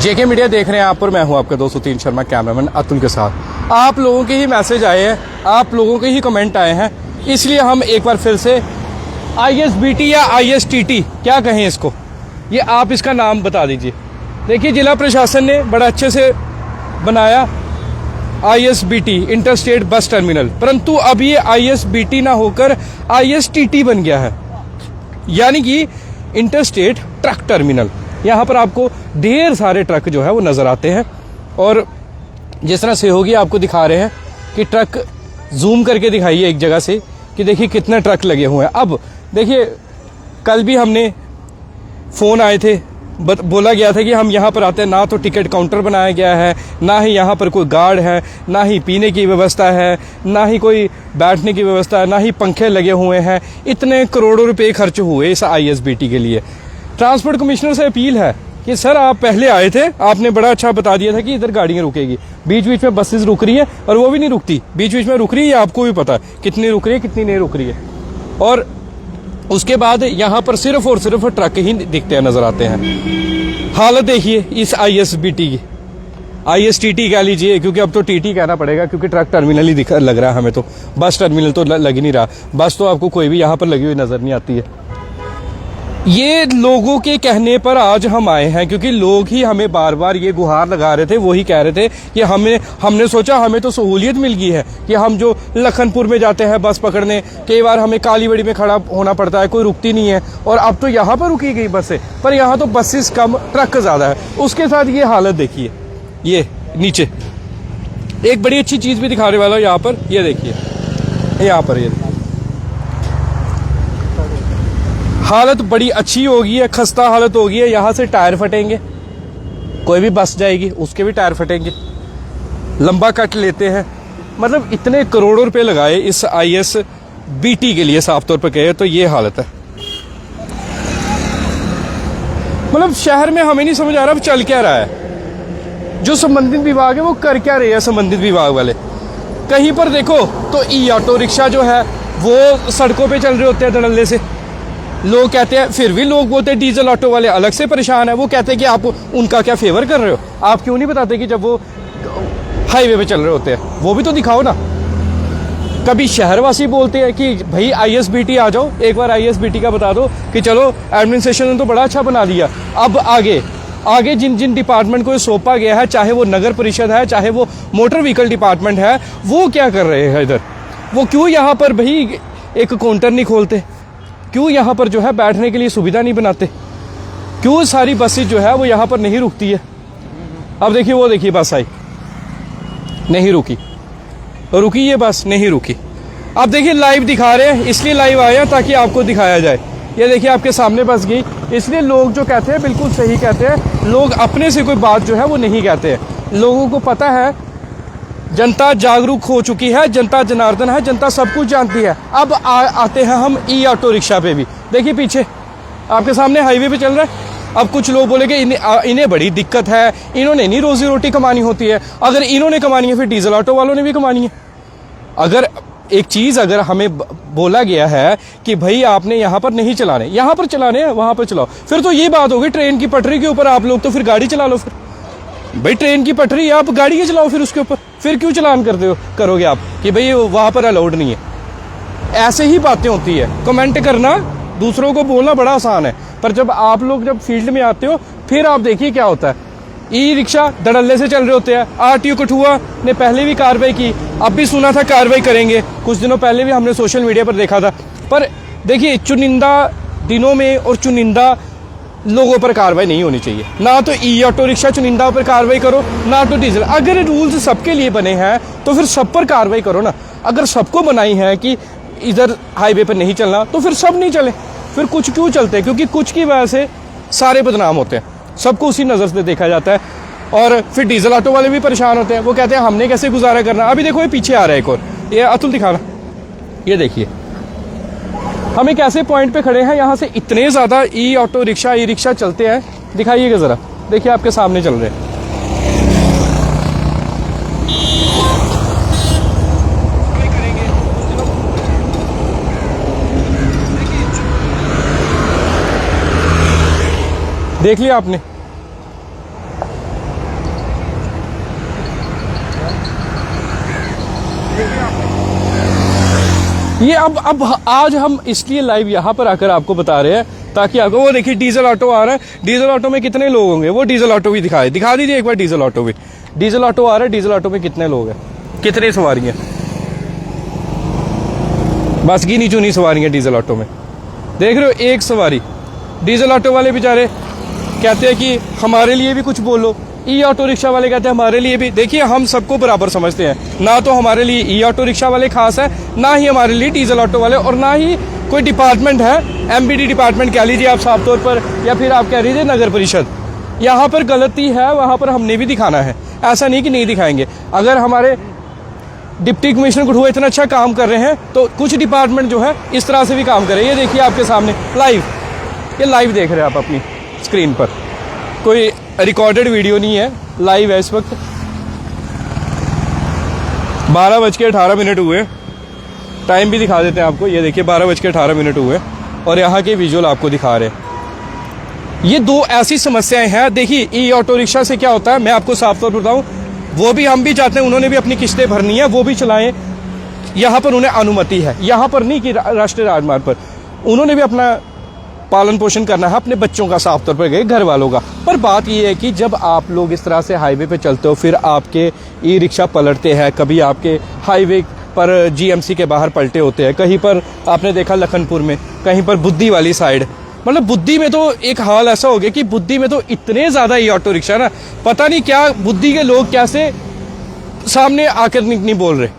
जेके media देख रहे हैं आप, और मैं हूं आपका दोस्त उतीन शर्मा, कैमरामैन अतुल के साथ। आप लोगों के ही मैसेज आए हैं, आप लोगों के ही कमेंट आए हैं, इसलिए हम एक बार फिर से ISBT या ISTT क्या कहें इसको, ये आप इसका नाम बता दीजिए। देखिए, जिला प्रशासन ने बड़ा अच्छे से बनाया ISBT इंटरस्टेट बस टर्मिनल, परंतु अब ये ISBT ना होकर ISTT बन गया है, यानी कि इंटरस्टेट ट्रक टर्मिनल। यहाँ पर आपको ढेर सारे ट्रक जो है वो नज़र आते हैं, और जिस तरह सहयोगी आपको दिखा रहे हैं कि ट्रक जूम करके दिखाइए एक जगह से कि देखिए कितने ट्रक लगे हुए हैं। अब देखिए, कल भी हमने फ़ोन आए थे, बोला गया था कि हम यहाँ पर आते हैं, ना तो टिकट काउंटर बनाया गया है, ना ही यहाँ पर कोई गार्ड है, ना ही पीने की व्यवस्था है, ना ही कोई बैठने की व्यवस्था है, ना ही पंखे लगे हुए हैं। इतने करोड़ों रुपए खर्च हुए इस ISBT के लिए। ट्रांसपोर्ट कमिश्नर से अपील है कि सर, आप पहले आए थे, आपने बड़ा अच्छा बता दिया था कि इधर गाड़ियाँ रुकेगी, बीच बीच में बसेस रुक रही है, और वो भी नहीं रुकती, बीच बीच में रुक रही है, आपको भी पता है कितनी रुक रही है कितनी नहीं रुक रही है। और उसके बाद यहाँ पर सिर्फ और सिर्फ ट्रक ही दिखते हैं, नजर आते हैं। हालत देखिए इस ISBT की, ISTT कह लीजिए, क्योंकि अब तो TT कहना पड़ेगा, क्योंकि ट्रक टर्मिनल ही लग रहा है हमें तो, बस टर्मिनल तो लग ही नहीं रहा। बस तो आपको कोई भी यहाँ पर लगी हुई नजर नहीं आती है। ये लोगों के कहने पर आज हम आए हैं, क्योंकि लोग ही हमें बार बार ये गुहार लगा रहे थे, वही कह रहे थे कि हमने सोचा हमें तो सहूलियत मिल गई है कि हम जो लखनपुर में जाते हैं बस पकड़ने, कई बार हमें कालीबड़ी में खड़ा होना पड़ता है, कोई रुकती नहीं है, और अब तो यहाँ पर रुकी गई बसें, पर यहाँ तो बसेस कम ट्रक ज़्यादा है। उसके साथ ये हालत देखिए, ये नीचे एक बड़ी अच्छी चीज़ भी दिखाने वाला हूँ यहाँ पर, ये देखिए, यहाँ पर ये हालत बड़ी अच्छी हो गई है, खस्ता हालत हो गई है। यहाँ से टायर फटेंगे, कोई भी बस जाएगी उसके भी टायर फटेंगे, लंबा कट लेते हैं। मतलब इतने करोड़ों रुपए लगाए इस ISBT के लिए, साफ तौर पर कहे तो ये हालत है। मतलब शहर में हमें नहीं समझ आ रहा अब चल क्या रहा है, जो संबंधित विभाग है वो कर क्या रहे हैं संबंधित विभाग वाले। कहीं पर देखो तो ऑटो रिक्शा जो है वो सड़कों पे चल रहे होते हैं धड़ल्ले से, लोग कहते हैं, फिर भी लोग बोलते हैं डीजल ऑटो वाले अलग से परेशान है। वो कहते हैं कि आप उनका क्या फेवर कर रहे हो, आप क्यों नहीं बताते कि जब वो हाईवे पे चल रहे होते हैं वो भी तो दिखाओ ना। कभी शहरवासी बोलते हैं कि भाई ISBT आ जाओ, एक बार ISBT का बता दो कि चलो एडमिनिस्ट्रेशन ने तो बड़ा अच्छा बना दिया, अब आगे जिन जिन डिपार्टमेंट को सौंपा गया है, चाहे वो नगर परिषद है, चाहे वो मोटर व्हीकल डिपार्टमेंट है, वो क्या कर रहे हैं इधर। वो क्यों यहाँ पर भाई एक काउंटर नहीं खोलते, क्यों यहाँ पर जो है बैठने के लिए सुविधा नहीं बनाते, क्यों सारी बसें जो है वो यहाँ पर नहीं रुकती है। अब देखिए, वो देखिए बस आई, नहीं रुकी, ये बस नहीं रुकी। अब देखिए लाइव दिखा रहे हैं, इसलिए लाइव आए हैं ताकि आपको दिखाया जाए। ये देखिए आपके सामने बस गई, इसलिए लोग जो कहते हैं बिल्कुल सही कहते हैं, लोग अपने से कोई बात जो है वो नहीं कहते हैं। लोगों को पता है, जनता जागरूक हो चुकी है, जनता जनार्दन है, जनता सब कुछ जानती है। अब आते हैं हम ऑटो रिक्शा पे भी। देखिए पीछे आपके सामने हाईवे पे चल रहा है। अब कुछ लोग बोलेंगे इन्हें बड़ी दिक्कत है, इन्होंने नहीं रोजी रोटी कमानी होती है। अगर इन्होंने कमानी है फिर डीजल ऑटो वालों ने भी कमानी है। अगर एक चीज़ अगर हमें बोला गया है कि भाई आपने यहाँ पर नहीं चलाने, यहाँ पर चलाने हैं, वहाँ पर चलाओ, फिर तो ये बात होगी ट्रेन की पटरी के ऊपर आप लोग तो फिर गाड़ी चला लो। फिर भाई ट्रेन की पटरी आप गाड़ी के चलाओ, फिर उसके ऊपर फिर क्यों चलान करोगे आप कि भाई वहाँ पर अलाउड नहीं है। ऐसे ही बातें होती है। कमेंट करना, दूसरों को बोलना बड़ा आसान है, पर जब आप लोग जब फील्ड में आते हो फिर आप देखिए क्या होता है। रिक्शा धड़ल्ले से चल रहे होते हैं। RTO कठुआ ने पहले भी कार्रवाई की, अब भी सुना था कार्रवाई करेंगे, कुछ दिनों पहले भी हमने सोशल मीडिया पर देखा था। पर देखिए, चुनिंदा दिनों में और चुनिंदा लोगों पर कार्रवाई नहीं होनी चाहिए। ना तो ऑटो रिक्शा चुनिंदा पर कार्रवाई करो, ना तो डीजल। अगर रूल्स सबके लिए बने हैं तो फिर सब पर कार्रवाई करो ना। अगर सबको बनाई है कि इधर हाईवे पर नहीं चलना, तो फिर सब नहीं चले। फिर कुछ क्यों चलते, क्योंकि कुछ की वजह से सारे बदनाम होते हैं, सबको उसी नज़र से देखा जाता है, और फिर डीजल ऑटो वाले भी परेशान होते हैं। वो कहते हैं हमने कैसे गुजारा करना। अभी देखो ये पीछे आ रहा है एक और, ये अतुल दिखाना, ये देखिए हम एक ऐसे पॉइंट पे खड़े हैं, यहाँ से इतने ज़्यादा ऑटो रिक्शा रिक्शा चलते हैं। दिखाइएगा ज़रा, देखिए आपके सामने चल रहे हैं। देख लिया आपने, ये अब आज हम इसलिए लाइव यहाँ पर आकर आपको बता रहे हैं ताकि आपको, वो देखिए डीजल ऑटो आ रहा है, डीजल ऑटो में कितने लोग होंगे, वो डीजल ऑटो भी दिखा दीजिए एक बार, डीजल ऑटो भी, डीजल ऑटो आ रहा है, डीजल ऑटो में कितने लोग हैं, कितनी सवारी हैं, बस गिनी चुनी सवारी हैं डीजल ऑटो में, देख रहे हो, एक सवारी। डीजल ऑटो वाले बेचारे कहते हैं कि हमारे लिए भी कुछ बोलो, ई ऑटो रिक्शा वाले कहते हैं हमारे लिए भी। देखिए हम सबको बराबर समझते हैं, ना तो हमारे लिए ई ऑटो रिक्शा वाले खास है, ना ही हमारे लिए डीजल ऑटो वाले, और ना ही कोई डिपार्टमेंट है, एमबीडी डिपार्टमेंट कह लीजिए आप साफ तौर पर, या फिर आप कह लीजिए नगर परिषद। यहाँ पर गलती है, वहाँ पर हमने भी दिखाना है, ऐसा नहीं कि नहीं दिखाएंगे। अगर हमारे डिप्टी कमिश्नर कठुआ इतना अच्छा काम कर रहे हैं तो कुछ डिपार्टमेंट जो है इस तरह से भी काम कर रहे हैं। ये देखिए आपके सामने लाइव, ये लाइव देख रहे हैं आप अपनी स्क्रीन पर, कोई रिकॉर्डेड वीडियो नहीं है, लाइव है इस वक्त। 12:18 हुए, टाइम भी दिखा देते हैं आपको, ये देखिए 12:18 हुए और यहाँ के विजुअल आपको दिखा रहे हैं। ये दो ऐसी समस्याएं हैं। देखिए ई ऑटो रिक्शा से क्या होता है, मैं आपको साफ तौर पर बताऊं, वो भी हम भी चाहते हैं, उन्होंने भी अपनी किस्तें भरनी है, वो भी चलाएं, यहाँ पर उन्हें अनुमति है, यहाँ पर नहीं कि राष्ट्रीय राजमार्ग पर, उन्होंने भी अपना पालन पोषण करना है अपने बच्चों का, साफ तौर पर गए घर वालों का। पर बात यह है कि जब आप लोग इस तरह से हाईवे पे चलते हो, फिर आपके ई रिक्शा पलटते हैं, कभी आपके हाईवे पर जीएमसी के बाहर पलटे होते हैं, कहीं पर आपने देखा लखनपुर में, कहीं पर बुद्धि वाली साइड, मतलब बुद्धि में तो एक हाल ऐसा हो गया कि बुद्धि में तो इतने ज्यादा ई ऑटो रिक्शा ना, पता नहीं क्या बुद्धि के लोग कैसे सामने आकर नहीं बोल रहे।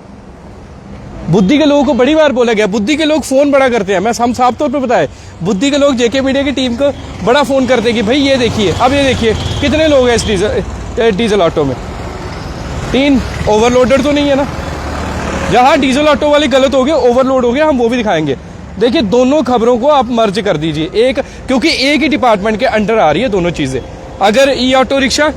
बुद्धि के लोगों को बड़ी बार बोला गया, बुद्धि के लोग फोन बड़ा करते हैं, मैं हम साफ तौर पे बताए, बुद्धि के लोग जेके मीडिया की टीम को बड़ा फोन करते हैं कि भाई ये देखिए, अब ये देखिए कितने लोग हैं इस डीजल ऑटो में, 3 ओवरलोडेड तो नहीं है ना। जहां डीजल ऑटो वाले गलत हो गए, ओवरलोड हो गया, हम वो भी दिखाएंगे। देखिए दोनों खबरों को आप मर्ज कर दीजिए, एक, क्योंकि एक ही डिपार्टमेंट के अंडर आ रही है दोनों चीजें। अगर ई ऑटो रिक्शा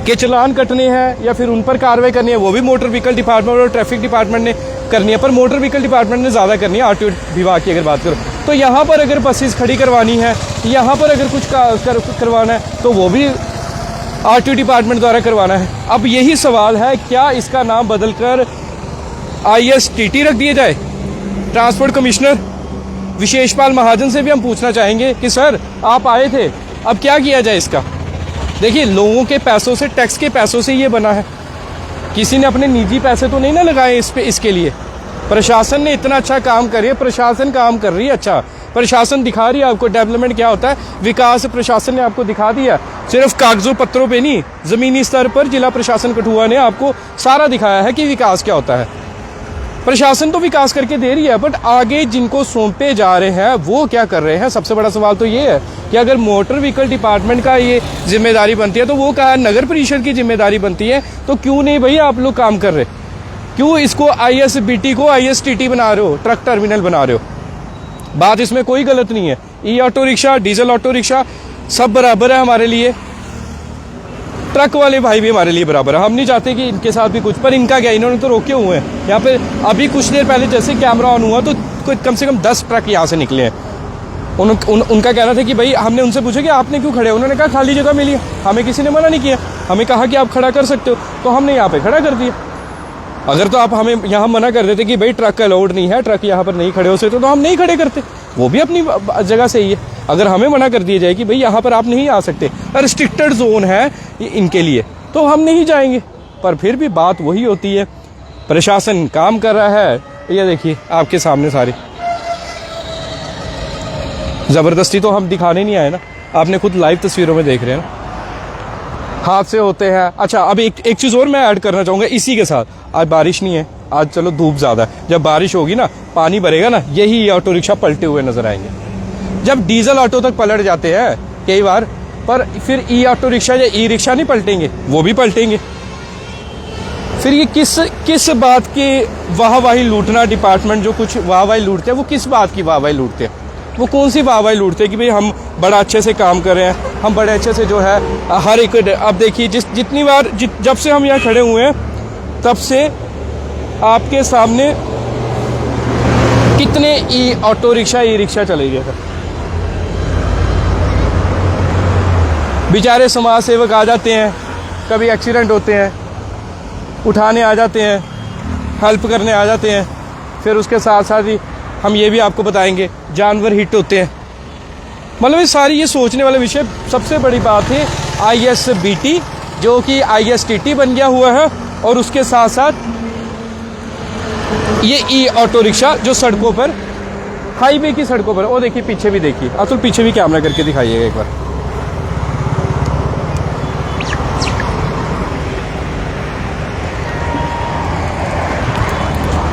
के चलान कटने हैं या फिर उन पर कार्रवाई करनी है, वो भी मोटर व्हीकल डिपार्टमेंट और ट्रैफिक डिपार्टमेंट ने करनी है, पर मोटर व्हीकल डिपार्टमेंट ने ज़्यादा करनी है। आरटीओ विभाग की अगर बात करो तो यहाँ पर अगर बसेस खड़ी करवानी है, यहाँ पर अगर कुछ करवाना है तो वो भी आरटीओ डिपार्टमेंट द्वारा करवाना है। अब यही सवाल है, क्या इसका नाम बदलकर ISTT रख दिया जाए? ट्रांसपोर्ट कमिश्नर विशेषपाल महाजन से भी हम पूछना चाहेंगे कि सर आप आए थे, अब क्या किया जाए इसका। देखिए लोगों के पैसों से, टैक्स के पैसों से ये बना है, किसी ने अपने निजी पैसे तो नहीं ना लगाए इस पे, इसके लिए। प्रशासन ने इतना अच्छा काम करिए, प्रशासन काम कर रही है, अच्छा प्रशासन दिखा रही है आपको डेवलपमेंट क्या होता है, विकास प्रशासन ने आपको दिखा दिया, सिर्फ कागजों पत्रों पे नहीं, जमीनी स्तर पर जिला प्रशासन कठुआ ने आपको सारा दिखाया है कि विकास क्या होता है। प्रशासन तो विकास करके दे रही है, बट आगे जिनको सौंपे जा रहे हैं वो क्या कर रहे हैं। सबसे बड़ा सवाल तो ये है कि अगर मोटर व्हीकल डिपार्टमेंट का ये जिम्मेदारी बनती है तो वो कहा नगर परिषद की जिम्मेदारी बनती है, तो क्यों नहीं भाई आप लोग काम कर रहे, क्यों इसको ISBT को ISTT बना रहे हो, ट्रक टर्मिनल बना रहे हो। बात इसमें कोई गलत नहीं है, e auto rickshaw, diesel auto rickshaw सब बराबर है हमारे लिए, ट्रक वाले भाई भी हमारे लिए बराबर है। हम नहीं चाहते कि इनके साथ भी कुछ, पर इनका क्या, इन्होंने तो रोके हुए हैं यहाँ पे। अभी कुछ देर पहले जैसे कैमरा ऑन हुआ तो कम से कम 10 ट्रक यहाँ से निकले हैं। उनका कहना था कि भाई, हमने उनसे पूछा कि आपने क्यों खड़े, उन्होंने कहा खाली जगह मिली है, हमें किसी ने मना नहीं किया, हमें कहा कि आप खड़ा कर सकते हो, तो हमने यहाँ पे खड़ा कर दिया। अगर तो आप हमें यहाँ मना कर देते कि भाई ट्रक अलाउड नहीं है, ट्रक यहाँ पर नहीं खड़े हो सकते, तो हम नहीं खड़े करते, वो भी अपनी जगह सही है। अगर हमें मना कर दिया जाए कि भाई यहाँ पर आप नहीं आ सकते, रिस्ट्रिक्टेड जोन है इनके लिए, तो हम नहीं जाएंगे। पर फिर भी बात वही होती है, प्रशासन काम कर रहा है। ये देखिए आपके सामने सारी जबरदस्ती तो हम दिखाने नहीं आए ना, आपने खुद लाइव तस्वीरों में देख रहे हैं ना, हादसे होते हैं। अच्छा अब एक चीज़ और मैं ऐड करना चाहूँगा इसी के साथ, आज बारिश नहीं है, आज चलो धूप ज़्यादा है, जब बारिश होगी ना, पानी भरेगा ना, यही ऑटो रिक्शा पलटे हुए नजर आएंगे। जब डीजल ऑटो तक पलट जाते हैं कई बार, पर फिर ई ऑटो रिक्शा या ई रिक्शा नहीं पलटेंगे, वो भी पलटेंगे। फिर ये किस बात की वाहवाही लूटना, डिपार्टमेंट जो कुछ वाहवाही लूटते हैं, वो किस बात की वाहवाही लूटते हैं, वो कौन सी वाहवाही लूटते हैं कि भाई हम बड़ा अच्छे से काम कर रहे हैं, हम बड़े अच्छे से जो है हर एक। अब देखिए जितनी बार जब से हम यहाँ खड़े हुए हैं तब से आपके सामने कितने ई ऑटो रिक्शा, ई रिक्शा चले गए थे। बेचारे समाज सेवक आ जाते हैं, कभी एक्सीडेंट होते हैं, उठाने आ जाते हैं, हेल्प करने आ जाते हैं, फिर उसके साथ साथ ही हम ये भी आपको बताएंगे जानवर हिट होते हैं। मतलब ये सारी ये सोचने वाला विषय। सबसे बड़ी बात है ISBT जो कि ISTT बन गया हुआ है, और उसके साथ साथ ये ई ऑटो रिक्शा जो सड़कों पर, हाईवे की सड़कों पर, वो देखिए पीछे भी देखिए, अतुल पीछे भी कैमरा करके दिखाइएगा एक बार।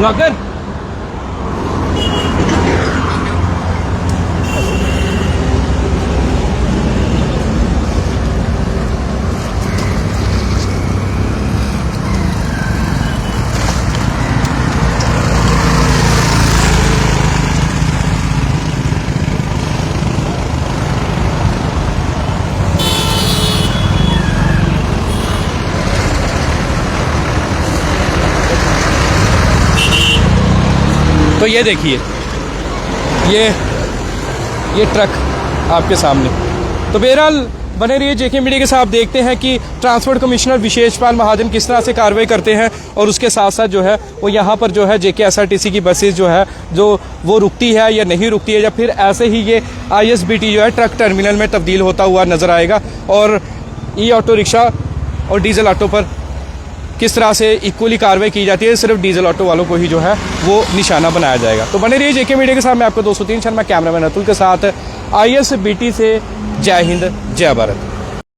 लॉकर तो ये देखिए ये ट्रक आपके सामने। तो बहरहाल बने रहिए जेके मीडिया के साथ। देखते हैं कि ट्रांसपोर्ट कमिश्नर विशेषपाल महाजन किस तरह से कार्रवाई करते हैं, और उसके साथ साथ जो है वो यहाँ पर जो है JK-SRTC की बसेस जो है जो वो रुकती है या नहीं रुकती है, या फिर ऐसे ही ये ISBT जो है ट्रक टर्मिनल में तब्दील होता हुआ नज़र आएगा, और ई ऑटो रिक्शा और डीजल ऑटो पर किस तरह से इक्वली कार्रवाई की जाती है। सिर्फ डीजल ऑटो वालों को ही जो है वो निशाना बनाया जाएगा। तो बने रहिए जेके मीडिया के साथ। मैं आपको 203 शर्मा, कैमरामैन अतुल के साथ ISBT से। जय हिंद, जय भारत।